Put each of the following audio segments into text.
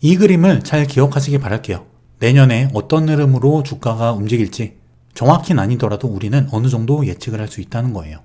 이 그림을 잘 기억하시기 바랄게요. 내년에 어떤 흐름으로 주가가 움직일지 정확히는 아니더라도 우리는 어느 정도 예측을 할 수 있다는 거예요.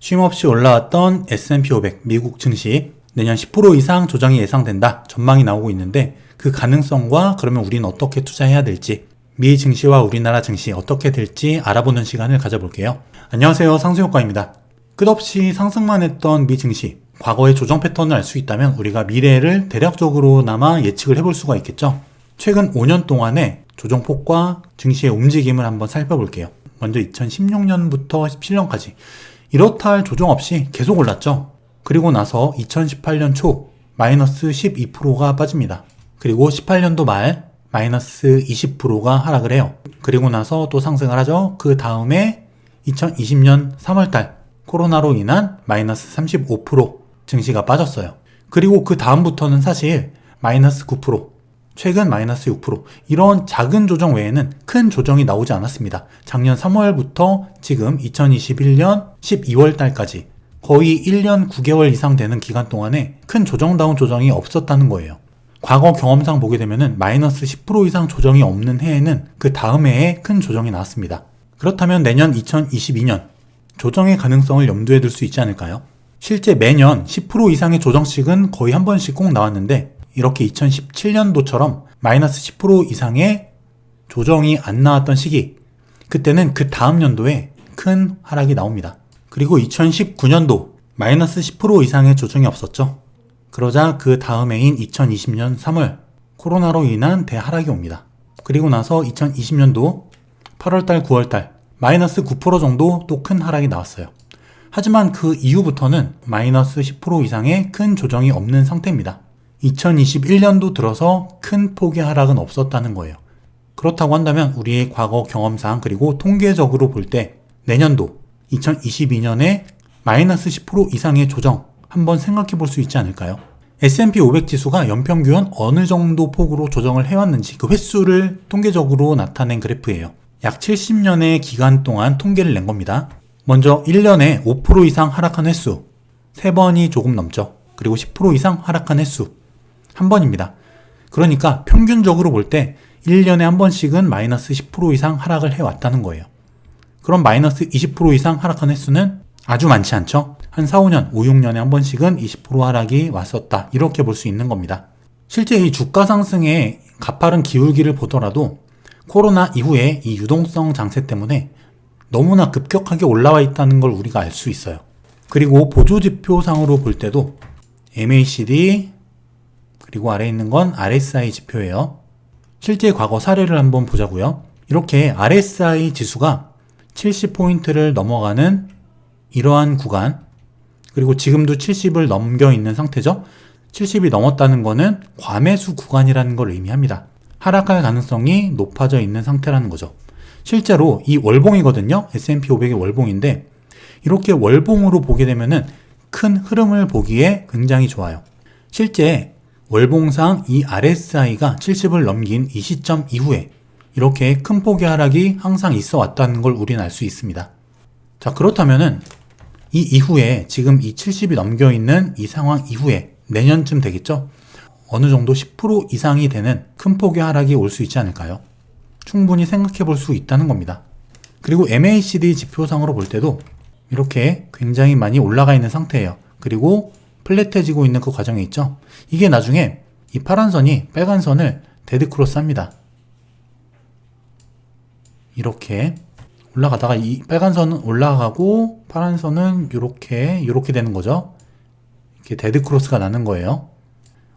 쉼없이 올라왔던 S&P 500 미국 증시 내년 10% 이상 조정이 예상된다 전망이 나오고 있는데 그 가능성과 그러면 우리는 어떻게 투자해야 될지 미 증시와 우리나라 증시 어떻게 될지 알아보는 시간을 가져볼게요. 안녕하세요, 상승효과입니다. 끝없이 상승만 했던 미 증시 과거의 조정 패턴을 알 수 있다면 우리가 미래를 대략적으로나마 예측을 해볼 수가 있겠죠. 최근 5년 동안의 조정폭과 증시의 움직임을 한번 살펴볼게요. 먼저 2016년부터 17년까지 이렇다 할 조정 없이 계속 올랐죠. 그리고 나서 2018년 초 마이너스 12%가 빠집니다. 그리고 18년도 말 마이너스 20%가 하락을 해요. 그리고 나서 또 상승을 하죠. 그 다음에 2020년 3월달 코로나로 인한 마이너스 35% 증시가 빠졌어요. 그리고 그 다음부터는 사실 마이너스 9%, 최근 마이너스 6% 이런 작은 조정 외에는 큰 조정이 나오지 않았습니다. 작년 3월부터 지금 2021년 12월 달까지 거의 1년 9개월 이상 되는 기간 동안에 큰 조정다운 조정이 없었다는 거예요. 과거 경험상 보게 되면 마이너스 10% 이상 조정이 없는 해에는 그 다음 해에 큰 조정이 나왔습니다. 그렇다면 내년 2022년 조정의 가능성을 염두에 둘 수 있지 않을까요? 실제 매년 10% 이상의 조정씩은 거의 한 번씩 꼭 나왔는데 이렇게 2017년도처럼 마이너스 10% 이상의 조정이 안 나왔던 시기, 그때는 그 다음 연도에 큰 하락이 나옵니다. 그리고 2019년도 마이너스 10% 이상의 조정이 없었죠. 그러자 그 다음 해인 2020년 3월 코로나로 인한 대하락이 옵니다. 그리고 나서 2020년도 8월달 9월달 마이너스 9% 정도 또 큰 하락이 나왔어요. 하지만 그 이후부터는 마이너스 10% 이상의 큰 조정이 없는 상태입니다. 2021년도 들어서 큰 폭의 하락은 없었다는 거예요. 그렇다고 한다면 우리의 과거 경험상 그리고 통계적으로 볼 때 내년도 2022년에 마이너스 10% 이상의 조정 한번 생각해 볼 수 있지 않을까요? S&P 500 지수가 연평균 어느 정도 폭으로 조정을 해왔는지 그 횟수를 통계적으로 나타낸 그래프예요. 약 70년의 기간 동안 통계를 낸 겁니다. 먼저 1년에 5% 이상 하락한 횟수 3번이 조금 넘죠. 그리고 10% 이상 하락한 횟수 한 번입니다. 그러니까 평균적으로 볼 때 1년에 한 번씩은 마이너스 10% 이상 하락을 해왔다는 거예요. 그럼 마이너스 20% 이상 하락한 횟수는 아주 많지 않죠? 한 4, 5년, 5, 6년에 한 번씩은 20% 하락이 왔었다. 이렇게 볼 수 있는 겁니다. 실제 이 주가 상승의 가파른 기울기를 보더라도 코로나 이후에 이 유동성 장세 때문에 너무나 급격하게 올라와 있다는 걸 우리가 알 수 있어요. 그리고 보조지표상으로 볼 때도 MACD 그리고 아래에 있는 건 RSI 지표예요. 실제 과거 사례를 한번 보자고요. 이렇게 RSI 지수가 70포인트를 넘어가는 이러한 구간, 그리고 지금도 70을 넘겨 있는 상태죠. 70이 넘었다는 거는 과매수 구간이라는 걸 의미합니다. 하락할 가능성이 높아져 있는 상태라는 거죠. 실제로 이 월봉이거든요. S&P 500의 월봉인데 이렇게 월봉으로 보게 되면은 큰 흐름을 보기에 굉장히 좋아요. 실제 월봉상 이 RSI가 70을 넘긴 이 시점 이후에 이렇게 큰 폭의 하락이 항상 있어 왔다는 걸 우리는 알 수 있습니다. 자, 그렇다면은 이 이후에 지금 이 70이 넘겨 있는 이 상황 이후에 내년쯤 되겠죠? 어느 정도 10% 이상이 되는 큰 폭의 하락이 올 수 있지 않을까요? 충분히 생각해 볼 수 있다는 겁니다. 그리고 MACD 지표상으로 볼 때도 이렇게 굉장히 많이 올라가 있는 상태예요. 그리고 플랫해지고 있는 그 과정에 있죠. 이게 나중에 이 파란 선이 빨간 선을 데드크로스 합니다. 이렇게 올라가다가 이 빨간 선은 올라가고 파란 선은 이렇게 되는 거죠. 이렇게 데드크로스가 나는 거예요.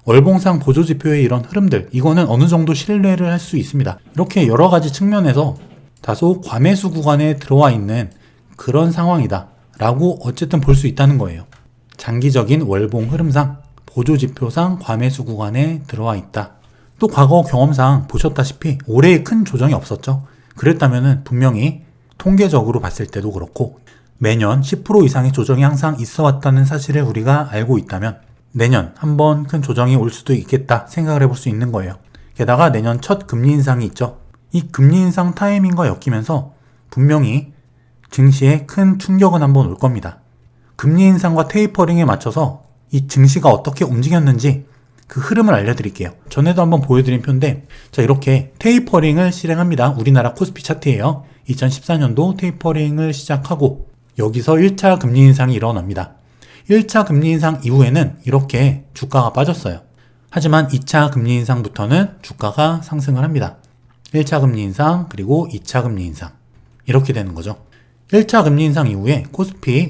월봉상 보조지표의 이런 흐름들, 이거는 어느 정도 신뢰를 할 수 있습니다. 이렇게 여러 가지 측면에서 다소 과매수 구간에 들어와 있는 그런 상황이다 라고 어쨌든 볼 수 있다는 거예요. 장기적인 월봉 흐름상 보조지표상 과매수 구간에 들어와 있다. 또 과거 경험상 보셨다시피 올해 큰 조정이 없었죠. 그랬다면 분명히 통계적으로 봤을 때도 그렇고 매년 10% 이상의 조정이 항상 있어 왔다는 사실을 우리가 알고 있다면 내년 한번 큰 조정이 올 수도 있겠다 생각을 해볼 수 있는 거예요. 게다가 내년 첫 금리 인상이 있죠. 이 금리 인상 타이밍과 엮이면서 분명히 증시에 큰 충격은 한번 올 겁니다. 금리 인상과 테이퍼링에 맞춰서 이 증시가 어떻게 움직였는지 그 흐름을 알려드릴게요. 전에도 한번 보여드린 표인데, 자, 이렇게 테이퍼링을 실행합니다. 우리나라 코스피 차트예요. 2014년도 테이퍼링을 시작하고 여기서 1차 금리 인상이 일어납니다. 1차 금리 인상 이후에는 이렇게 주가가 빠졌어요. 하지만 2차 금리 인상부터는 주가가 상승을 합니다. 1차 금리 인상, 그리고 2차 금리 인상. 이렇게 되는 거죠. 1차 금리 인상 이후에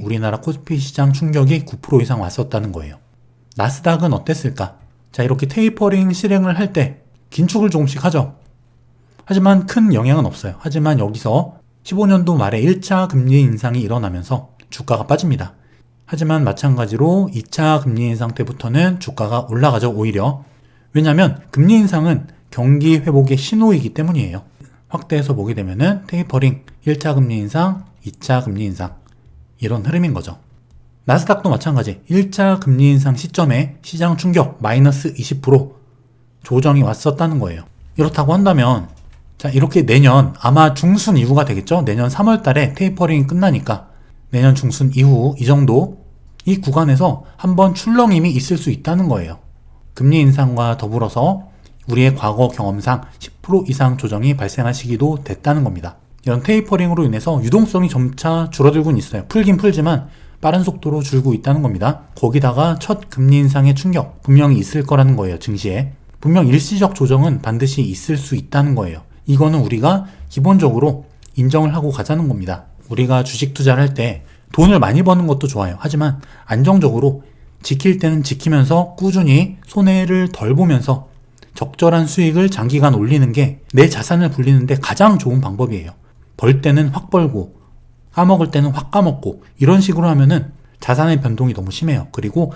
우리나라 코스피 시장 충격이 9% 이상 왔었다는 거예요. 나스닥은 어땠을까? 자, 이렇게 테이퍼링 실행을 할 때 긴축을 조금씩 하죠. 하지만 큰 영향은 없어요. 하지만 여기서 15년도 말에 1차 금리 인상이 일어나면서 주가가 빠집니다. 하지만 마찬가지로 2차 금리 인상 때부터는 주가가 올라가죠, 오히려. 왜냐하면 금리 인상은 경기 회복의 신호이기 때문이에요. 확대해서 보게 되면은 테이퍼링, 1차 금리 인상, 2차 금리 인상, 이런 흐름인 거죠. 나스닥도 마찬가지. 1차 금리 인상 시점에 시장 충격 마이너스 20% 조정이 왔었다는 거예요. 이렇다고 한다면, 자, 이렇게 내년 아마 중순 이후가 되겠죠? 내년 3월 달에 테이퍼링이 끝나니까 내년 중순 이후 이 정도, 이 구간에서 한번 출렁임이 있을 수 있다는 거예요. 금리 인상과 더불어서 우리의 과거 경험상 10% 이상 조정이 발생할 시기도 됐다는 겁니다. 이런 테이퍼링으로 인해서 유동성이 점차 줄어들고는 있어요. 풀긴 풀지만 빠른 속도로 줄고 있다는 겁니다. 거기다가 첫 금리 인상의 충격 분명히 있을 거라는 거예요. 증시에. 분명 일시적 조정은 반드시 있을 수 있다는 거예요. 이거는 우리가 기본적으로 인정을 하고 가자는 겁니다. 우리가 주식 투자를 할 때 돈을 많이 버는 것도 좋아요. 하지만 안정적으로 지킬 때는 지키면서 꾸준히 손해를 덜 보면서 적절한 수익을 장기간 올리는 게 내 자산을 불리는데 가장 좋은 방법이에요. 벌 때는 확 벌고 까먹을 때는 확 까먹고 이런 식으로 하면은 자산의 변동이 너무 심해요. 그리고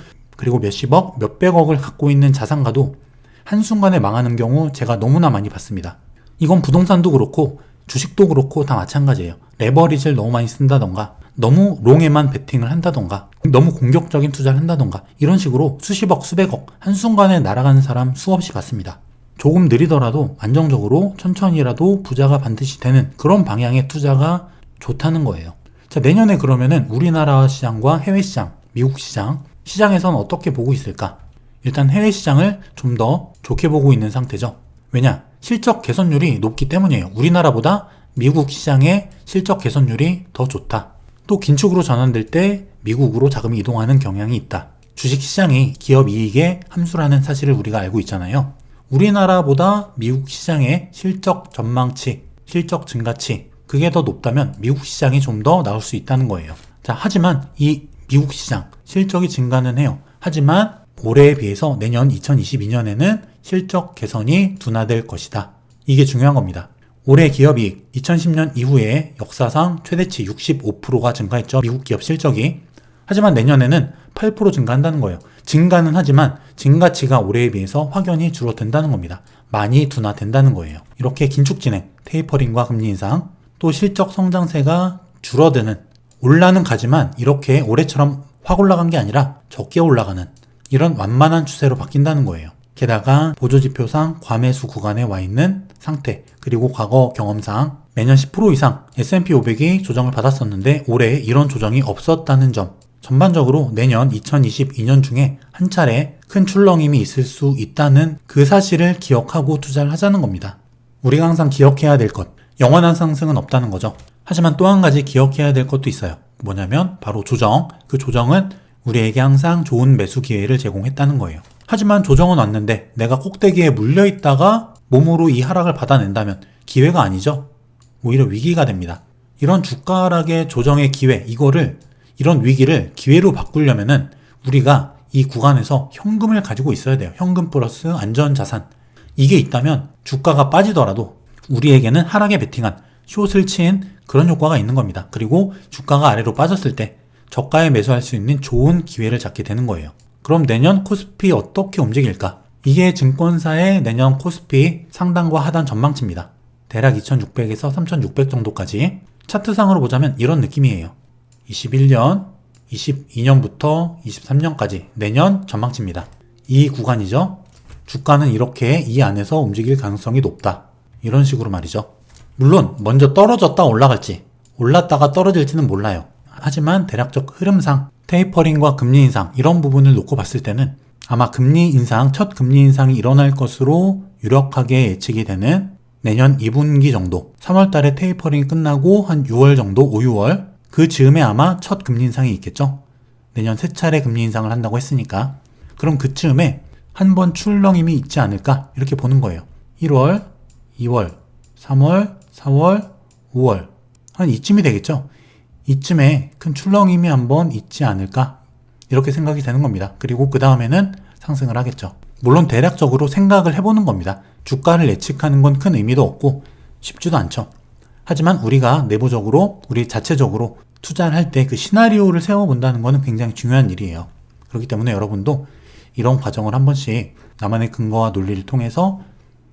몇십억, 몇백억을 갖고 있는 자산가도 한순간에 망하는 경우 제가 너무나 많이 봤습니다. 이건 부동산도 그렇고 주식도 그렇고 다 마찬가지예요. 레버리지를 너무 많이 쓴다던가 너무 롱에만 베팅을 한다던가 너무 공격적인 투자를 한다던가 이런 식으로 수십억, 수백억 한순간에 날아가는 사람 수없이 봤습니다. 조금 느리더라도 안정적으로 천천히라도 부자가 반드시 되는 그런 방향의 투자가 좋다는 거예요. 자, 내년에 그러면은 우리나라 시장과 해외 시장, 미국 시장에서는 어떻게 보고 있을까? 일단 해외 시장을 좀 더 좋게 보고 있는 상태죠. 왜냐? 실적 개선율이 높기 때문이에요. 우리나라보다 미국 시장의 실적 개선율이 더 좋다. 또 긴축으로 전환될 때 미국으로 자금이 이동하는 경향이 있다. 주식시장이 기업 이익의 함수라는 사실을 우리가 알고 있잖아요. 우리나라보다 미국 시장의 실적 전망치, 실적 증가치 그게 더 높다면 미국 시장이 좀 더 나올 수 있다는 거예요. 자, 하지만 이 미국 시장 실적이 증가는 해요. 하지만 올해에 비해서 내년 2022년에는 실적 개선이 둔화될 것이다. 이게 중요한 겁니다. 올해 기업이익 2010년 이후에 역사상 최대치 65%가 증가했죠. 미국 기업 실적이. 하지만 내년에는 8% 증가한다는 거예요. 증가는 하지만 증가치가 올해에 비해서 확연히 줄어든다는 겁니다. 많이 둔화된다는 거예요. 이렇게 긴축 진행, 테이퍼링과 금리 인상, 또 실적 성장세가 줄어드는, 올라는 가지만 이렇게 올해처럼 확 올라간 게 아니라 적게 올라가는 이런 완만한 추세로 바뀐다는 거예요. 게다가 보조지표상 과매수 구간에 와 있는 상태, 그리고 과거 경험상 매년 10% 이상 S&P 500이 조정을 받았었는데 올해 이런 조정이 없었다는 점, 전반적으로 내년 2022년 중에 한 차례 큰 출렁임이 있을 수 있다는 그 사실을 기억하고 투자를 하자는 겁니다. 우리가 항상 기억해야 될 것, 영원한 상승은 없다는 거죠. 하지만 또 한 가지 기억해야 될 것도 있어요. 뭐냐면 바로 조정. 그 조정은 우리에게 항상 좋은 매수 기회를 제공했다는 거예요. 하지만 조정은 왔는데 내가 꼭대기에 물려있다가 몸으로 이 하락을 받아낸다면 기회가 아니죠. 오히려 위기가 됩니다. 이런 주가 하락의 조정의 기회, 이런 위기를 기회로 바꾸려면은 우리가 이 구간에서 현금을 가지고 있어야 돼요. 현금 플러스 안전자산. 이게 있다면 주가가 빠지더라도 우리에게는 하락에 베팅한 숏을 친 그런 효과가 있는 겁니다. 그리고 주가가 아래로 빠졌을 때 저가에 매수할 수 있는 좋은 기회를 잡게 되는 거예요. 그럼 내년 코스피 어떻게 움직일까? 이게 증권사의 내년 코스피 상단과 하단 전망치입니다. 대략 2600에서 3600 정도까지 차트상으로 보자면 이런 느낌이에요. 21년, 22년부터 23년까지 내년 전망치입니다. 이 구간이죠. 주가는 이렇게 이 안에서 움직일 가능성이 높다. 이런 식으로 말이죠. 물론 먼저 떨어졌다 올라갈지, 올랐다가 떨어질지는 몰라요. 하지만 대략적 흐름상 테이퍼링과 금리 인상 이런 부분을 놓고 봤을 때는 아마 금리 인상, 첫 금리 인상이 일어날 것으로 유력하게 예측이 되는 내년 2분기 정도, 3월 달에 테이퍼링이 끝나고 한 6월 정도, 5, 6월 그 즈음에 아마 첫 금리 인상이 있겠죠. 내년 3차례 금리 인상을 한다고 했으니까. 그럼 그쯤에 한 번 출렁임이 있지 않을까 이렇게 보는 거예요. 1월, 2월, 3월, 4월, 5월 한 이쯤이 되겠죠. 이쯤에 큰 출렁임이 한번 있지 않을까 이렇게 생각이 되는 겁니다. 그리고 그 다음에는 상승을 하겠죠. 물론 대략적으로 생각을 해보는 겁니다. 주가를 예측하는 건 큰 의미도 없고 쉽지도 않죠. 하지만 우리가 내부적으로 우리 자체적으로 투자를 할 때 그 시나리오를 세워본다는 것은 굉장히 중요한 일이에요. 그렇기 때문에 여러분도 이런 과정을 한 번씩 나만의 근거와 논리를 통해서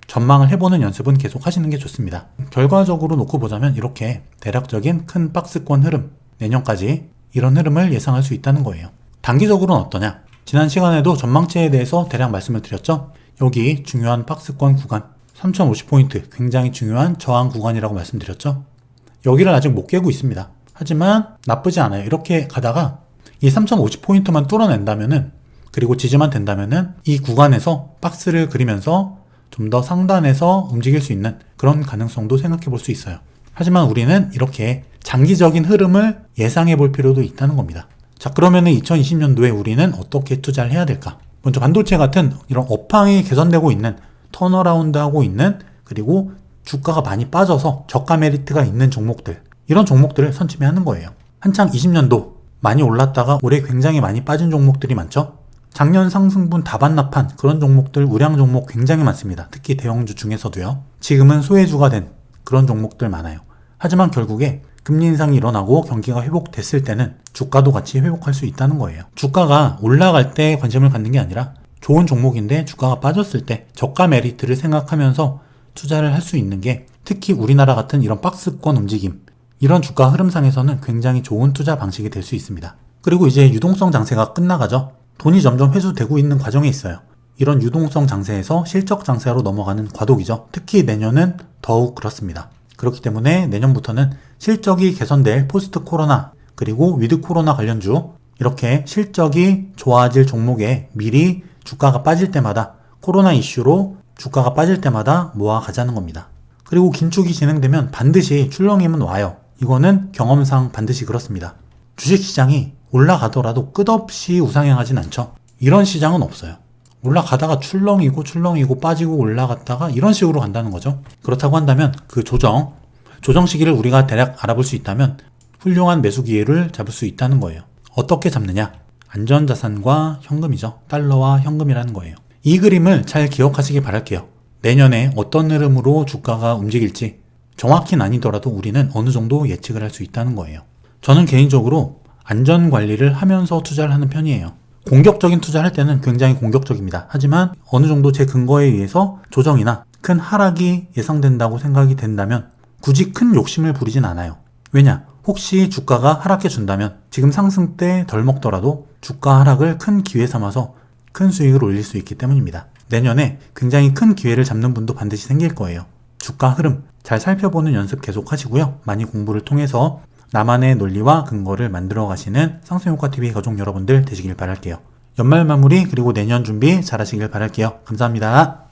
전망을 해보는 연습은 계속 하시는 게 좋습니다. 결과적으로 놓고 보자면 이렇게 대략적인 큰 박스권 흐름, 내년까지 이런 흐름을 예상할 수 있다는 거예요. 단기적으로는 어떠냐? 지난 시간에도 전망치에 대해서 대략 말씀을 드렸죠. 여기 중요한 박스권 구간 3050포인트 굉장히 중요한 저항 구간이라고 말씀드렸죠. 여기를 아직 못 깨고 있습니다. 하지만 나쁘지 않아요. 이렇게 가다가 이 3050포인트만 뚫어낸다면은, 그리고 지지만 된다면은 이 구간에서 박스를 그리면서 좀 더 상단에서 움직일 수 있는 그런 가능성도 생각해 볼 수 있어요. 하지만 우리는 이렇게 장기적인 흐름을 예상해 볼 필요도 있다는 겁니다. 자, 그러면은 2020년도에 우리는 어떻게 투자를 해야 될까? 먼저 반도체 같은 이런 업황이 개선되고 있는, 턴어라운드 하고 있는, 그리고 주가가 많이 빠져서 저가 메리트가 있는 종목들, 이런 종목들을 선침해하는 거예요. 한창 20년도 많이 올랐다가 올해 굉장히 많이 빠진 종목들이 많죠. 작년 상승분 다 반납한 그런 종목들, 우량 종목 굉장히 많습니다. 특히 대형주 중에서도요. 지금은 소외주가 된 그런 종목들 많아요. 하지만 결국에 금리 인상이 일어나고 경기가 회복됐을 때는 주가도 같이 회복할 수 있다는 거예요. 주가가 올라갈 때 관심을 갖는 게 아니라 좋은 종목인데 주가가 빠졌을 때 저가 메리트를 생각하면서 투자를 할 수 있는 게, 특히 우리나라 같은 이런 박스권 움직임, 이런 주가 흐름상에서는 굉장히 좋은 투자 방식이 될 수 있습니다. 그리고 이제 유동성 장세가 끝나가죠. 돈이 점점 회수되고 있는 과정에 있어요. 이런 유동성 장세에서 실적 장세로 넘어가는 과도기죠. 특히 내년은 더욱 그렇습니다. 그렇기 때문에 내년부터는 실적이 개선될 포스트 코로나, 그리고 위드 코로나 관련주, 이렇게 실적이 좋아질 종목에 미리 주가가 빠질 때마다, 코로나 이슈로 주가가 빠질 때마다 모아가자는 겁니다. 그리고 긴축이 진행되면 반드시 출렁임은 와요. 이거는 경험상 반드시 그렇습니다. 주식시장이 올라가더라도 끝없이 우상향하진 않죠. 이런 시장은 없어요. 올라가다가 출렁이고 빠지고 올라갔다가 이런 식으로 간다는 거죠. 그렇다고 한다면 그 조정 시기를 우리가 대략 알아볼 수 있다면 훌륭한 매수 기회를 잡을 수 있다는 거예요. 어떻게 잡느냐? 안전자산과 현금이죠. 달러와 현금이라는 거예요. 이 그림을 잘 기억하시기 바랄게요. 내년에 어떤 흐름으로 주가가 움직일지 정확히는 아니더라도 우리는 어느 정도 예측을 할 수 있다는 거예요. 저는 개인적으로 안전관리를 하면서 투자를 하는 편이에요. 공격적인 투자를 할 때는 굉장히 공격적입니다. 하지만 어느 정도 제 근거에 의해서 조정이나 큰 하락이 예상된다고 생각이 된다면 굳이 큰 욕심을 부리진 않아요. 왜냐? 혹시 주가가 하락해 준다면 지금 상승 때 덜 먹더라도 주가 하락을 큰 기회 삼아서 큰 수익을 올릴 수 있기 때문입니다. 내년에 굉장히 큰 기회를 잡는 분도 반드시 생길 거예요. 주가 흐름 잘 살펴보는 연습 계속 하시고요. 많이 공부를 통해서 나만의 논리와 근거를 만들어 가시는 쌍수효과TV 가족 여러분들 되시길 바랄게요. 연말 마무리 그리고 내년 준비 잘 하시길 바랄게요. 감사합니다.